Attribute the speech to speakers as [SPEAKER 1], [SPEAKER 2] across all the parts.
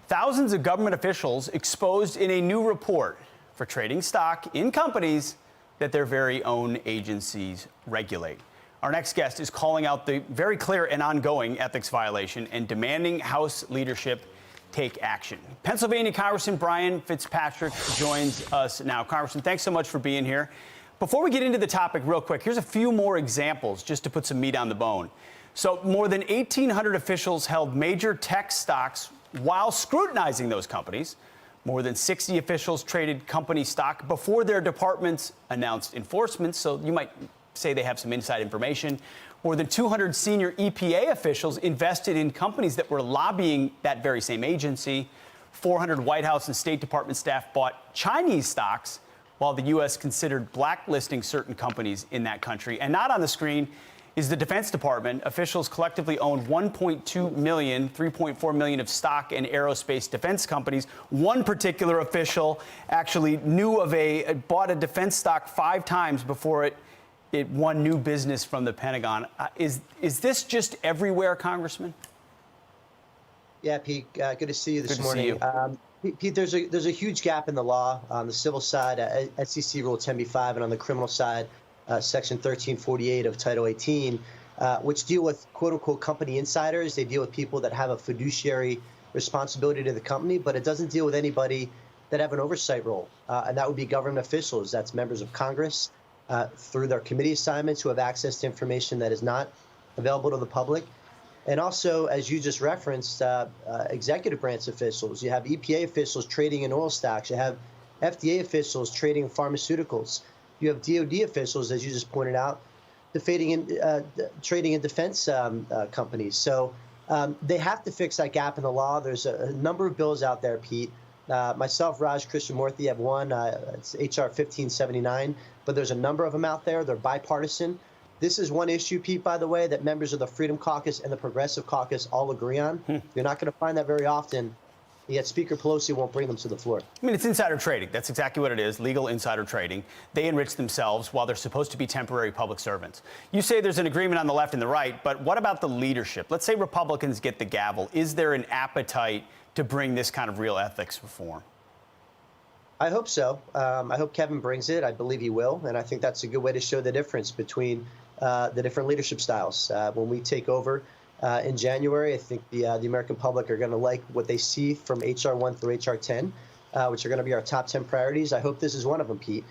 [SPEAKER 1] Thousands of government officials exposed in a new report for trading stock in companies that their very own agencies regulate. Our next guest is calling out the very clear and ongoing ethics violation and demanding House leadership take action. Pennsylvania Congressman Brian Fitzpatrick joins us now. Congressman, thanks so much for being here. Before we get into the topic real quick, here's a few more examples just to put some meat on the bone. So more than 1,800 officials held major tech stocks while scrutinizing those companies. More than 60 officials traded company stock before their departments announced enforcement, so you might say they have some inside information. More than 200 senior EPA officials invested in companies that were lobbying that very same agency. 400 White House and State Department staff bought Chinese stocks while the U.S. considered blacklisting certain companies in that country. And not on the screen is the Defense Department. Officials collectively owned $1.2 million, $3.4 million of stock in aerospace defense companies. One particular official actually bought a defense stock 5 times before it won new business from the Pentagon. Is this just everywhere, Congressman?
[SPEAKER 2] Yeah, Pete, good to see you this morning.
[SPEAKER 1] See you.
[SPEAKER 2] Pete, there's a huge gap in the law on the civil side, SEC Rule 10b-5, and on the criminal side, Section 1348 of Title 18, which deal with quote-unquote company insiders. They deal with people that have a fiduciary responsibility to the company, but it doesn't deal with anybody that have an oversight role, and that would be government officials. That's members of Congress through their committee assignments who have access to information that is not available to the public. And also, as you just referenced, executive branch officials. You have EPA officials trading in oil stocks. You have FDA officials trading in pharmaceuticals. You have DOD officials, as you just pointed out, trading in defense companies. So they have to fix that gap in the law. There's a number of bills out there, Pete. Myself, Raj Krishnamurthy, have one. It's H.R. 1579. But there's a number of them out there. They're bipartisan. This is one issue, Pete, by the way, that members of the Freedom Caucus and the Progressive Caucus all agree on. You're not going to find that very often. Yet Speaker Pelosi won't bring them to the floor.
[SPEAKER 1] I mean, it's insider trading. That's exactly what it is, legal insider trading. They enrich themselves while they're supposed to be temporary public servants. You say there's an agreement on the left and the right, but what about the leadership? Let's say Republicans get the gavel. Is there an appetite to bring this kind of real ethics reform?
[SPEAKER 2] I hope so. I hope Kevin brings it. I believe he will. And I think that's a good way to show the difference between the different leadership styles. When we take over in January, I think the American public are going to like what they see from H.R. 1 through H.R. 10, which are going to be our top 10 priorities. I hope this is one of them, Pete,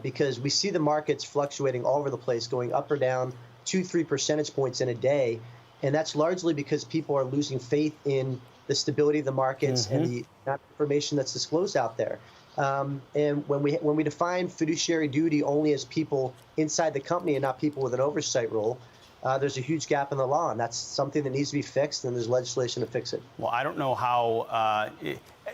[SPEAKER 2] because we see the markets fluctuating all over the place, going up or down 2-3 percentage points in a day. And that's largely because people are losing faith in the stability of the markets and the information that's disclosed out there. And when we define fiduciary duty only as people inside the company and not people with an oversight role, there's a huge gap in the law, and that's something that needs to be fixed, and there's legislation to fix it.
[SPEAKER 1] Well, I don't know how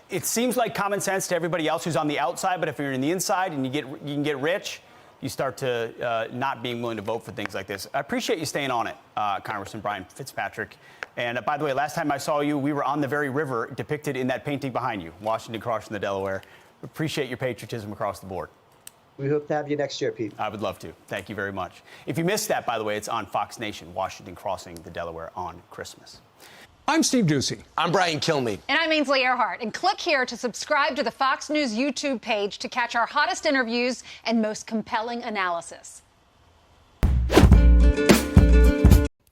[SPEAKER 1] it seems like common sense to everybody else who's on the outside, but if you're in the inside and you can get rich, you start to not being willing to vote for things like this. I appreciate you staying on it, Congressman Brian Fitzpatrick. And by the way, last time I saw you, we were on the very river depicted in that painting behind you, Washington crossing the Delaware. Appreciate your patriotism across the board.
[SPEAKER 2] We hope to have you next year, Pete.
[SPEAKER 1] I would love to. Thank you very much. If you missed that, by the way, it's on Fox Nation, Washington crossing the Delaware on Christmas.
[SPEAKER 3] I'm Steve Ducey.
[SPEAKER 4] I'm Brian Kilmeade.
[SPEAKER 5] And I'm Ainsley Earhart. And click here to subscribe to the Fox News YouTube page to catch our hottest interviews and most compelling analysis.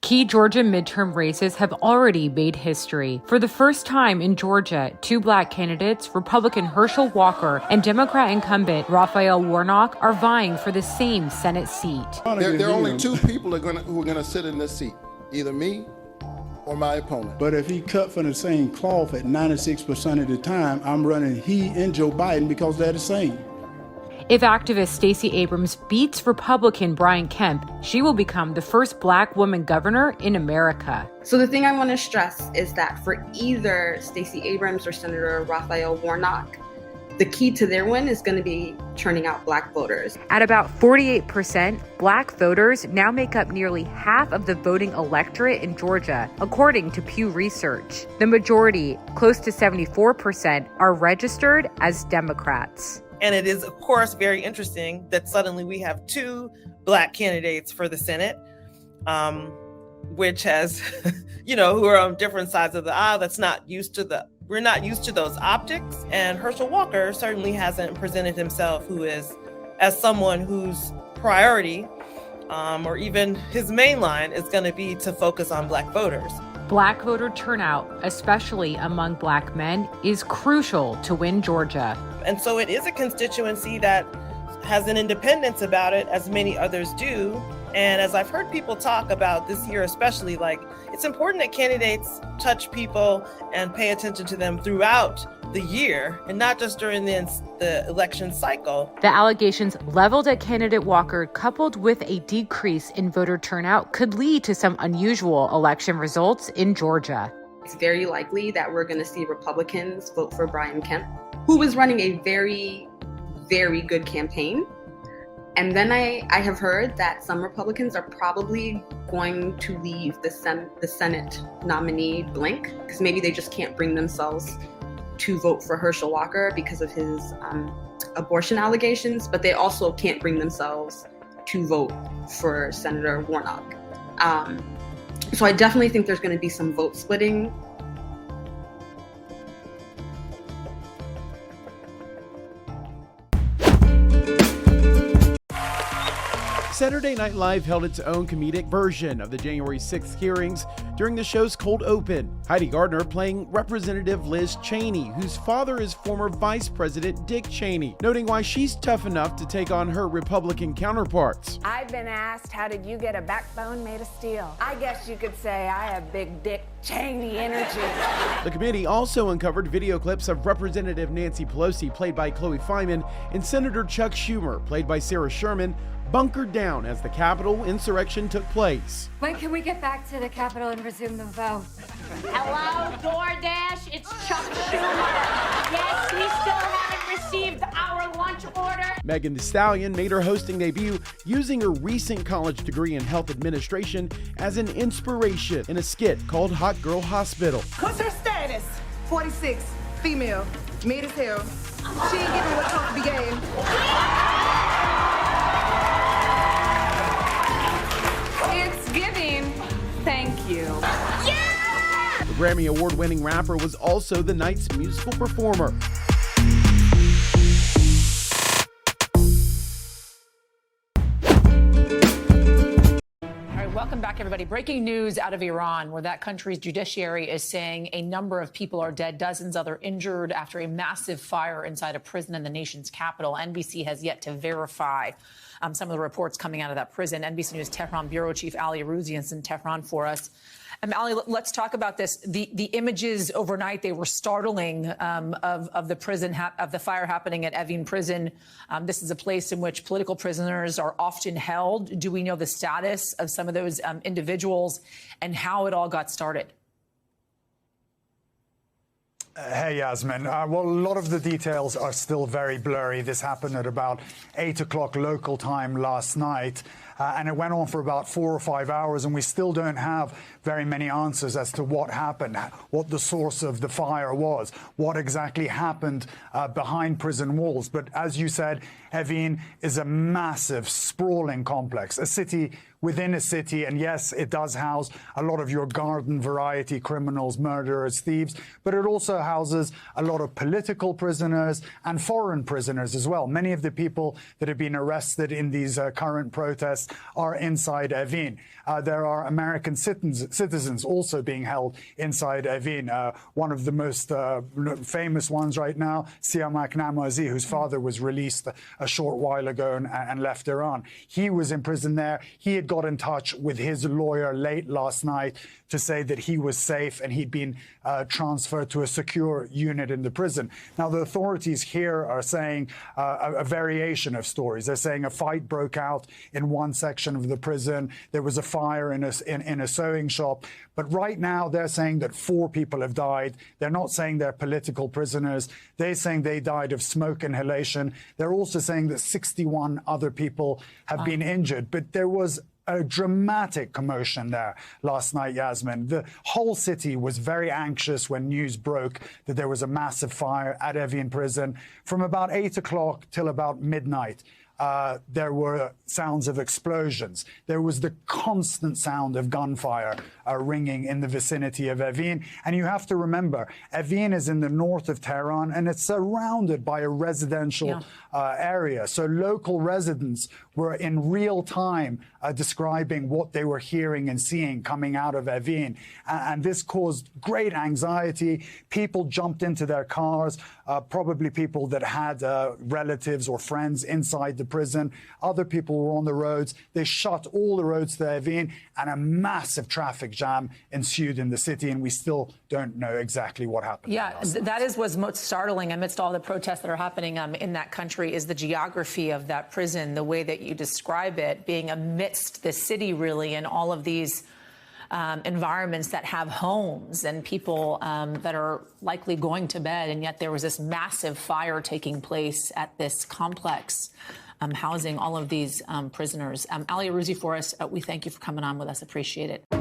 [SPEAKER 6] Key Georgia midterm races have already made history. For the first time in Georgia, 2 black candidates, Republican Herschelwalker and Democrat incumbent Raphaelwarnock, are vying for the same Senate seat.
[SPEAKER 7] There are only 2 people who are going to sit in this seat, either me or my opponent.
[SPEAKER 8] But if he cut from the same cloth at 96% of the time, I'm running he and Joe Biden because they're the same.
[SPEAKER 6] If activist Stacey Abrams beats Republican Brian Kemp, she will become the first black woman governor in America.
[SPEAKER 9] So the thing I want to stress is that for either Stacey Abrams or Senator Raphaelwarnock, the key to their win is going to be turning out black voters.
[SPEAKER 6] At about 48%, black voters now make up nearly half of the voting electorate in Georgia, according to Pew Research. The majority, close to 74%, are registered as Democrats.
[SPEAKER 10] And it is, of course, very interesting that suddenly we have 2 black candidates for the Senate, which has, who are on different sides of the aisle. That's not used to the we're not used to those optics. And Herschelwalker certainly hasn't presented himself as someone whose priority or even his main line is going to be to focus on Black voters.
[SPEAKER 6] Black voter turnout, especially among Black men, is crucial to win Georgia.
[SPEAKER 10] And so it is a constituency that has an independence about it, as many others do. And as I've heard people talk about this year especially, like, it's important that candidates touch people and pay attention to them throughout the year and not just during the election cycle.
[SPEAKER 6] The allegations leveled at candidate Walker, coupled with a decrease in voter turnout, could lead to some unusual election results in Georgia.
[SPEAKER 9] It's very likely that we're going to see Republicans vote for Brian Kemp, who was running a very, very good campaign. And then I have heard that some Republicans are probably going to leave the Senate nominee blank because maybe they just can't bring themselves to vote for Herschelwalker because of his abortion allegations, but they also can't bring themselves to vote for Senator Warnock. So I definitely think there's going to be some vote splitting.
[SPEAKER 3] Saturday Night Live held its own comedic version of the January 6th hearings during the show's Cold Open. Heidi Gardner playing Representative Liz Cheney, whose father is former Vice President Dick Cheney, noting why she's tough enough to take on her Republican counterparts.
[SPEAKER 4] I've been asked, how did you get a backbone made of steel? I guess you could say I have big Dick Cheney energy.
[SPEAKER 3] The committee also uncovered video clips of Representative Nancy Pelosi, played by Chloe Fineman, and Senator Chuck Schumer, played by Sarah Sherman, bunkered down as the Capitol insurrection took place.
[SPEAKER 11] When can we get back to the Capitol and resume the vote?
[SPEAKER 12] Hello, DoorDash, it's Chuck Schumer. Yes, we still haven't received our lunch order.
[SPEAKER 3] Megtheestallion made her hosting debut using her recent college degree in health administration as an inspiration in a skit called Hot Girl Hospital.
[SPEAKER 13] What's her status? 46, female, made as hell. She ain't giving what's supposed to be gay. It's giving. Thank you.
[SPEAKER 3] Yeah! The Grammy Award-winning rapper was also the night's musical performer.
[SPEAKER 14] Welcome back, everybody. Breaking news out of Iran, where that country's judiciary is saying a number of people are dead, dozens other injured after a massive fire inside a prison in the nation's capital. NBC has yet to verify some of the reports coming out of that prison. NBC News Tehran bureau chief Ali Arouzi is in Tehran for us. Ali, let's talk about this. The images overnight, they were startling of the prison, of the fire happening at Evin prison. This is a place in which political prisoners are often held. Do we know the status of some of those individuals and how it all got started?
[SPEAKER 15] Hey, Yasmin. Well, a lot of the details are still very blurry. This happened at about 8 o'clock local time last night. And it went on for about 4 or 5 hours, and we still don't have very many answers as to what happened, what the source of the fire was, what exactly happened behind prison walls. But as you said, Evin is a massive, sprawling complex, a city within a city. And yes, it does house a lot of your garden variety criminals, murderers, thieves, but it also houses a lot of political prisoners and foreign prisoners as well. Many of the people that have been arrested in these current protests are inside Evin. There are American citizens also being held inside Evin. One of the most famous ones right now, Siamak Namazi, whose father was released a short while ago and left Iran. He was in prison there. He had got in touch with his lawyer late last night to say that he was safe and he'd been transferred to a secure unit in the prison. Now, the authorities here are saying a variation of stories. They're saying a fight broke out in one section of the prison. There was a fire in a sewing shop. But right now, they're saying that 4 people have died. They're not saying they're political prisoners. They're saying they died of smoke inhalation. They're also saying that 61 other people have been injured. But there was a dramatic commotion there last night, Yasmin. The whole city was very anxious when news broke that there was a massive fire at Evin prison from about 8 o'clock till about midnight. there were sounds of explosions. There was the constant sound of gunfire ringing in the vicinity of Evin. And you have to remember, Evin is in the north of Tehran, and it's surrounded by a residential area. So local residents were in real time describing what they were hearing and seeing coming out of Evin. And this caused great anxiety. People jumped into their cars, probably people that had relatives or friends inside the prison. Other people were on the roads. They shut all the roads to Evin, and a massive traffic jam ensued in the city, and we still don't know exactly what happened.
[SPEAKER 14] Yeah, that is what's most startling amidst all the protests that are happening in that country is the geography of that prison, the way that you describe it, being amidst the city, really, and all of these environments that have homes and people that are likely going to bed, and yet there was this massive fire taking place at this complex housing all of these prisoners. Ali Arouzi for us, we thank you for coming on with us. Appreciate it.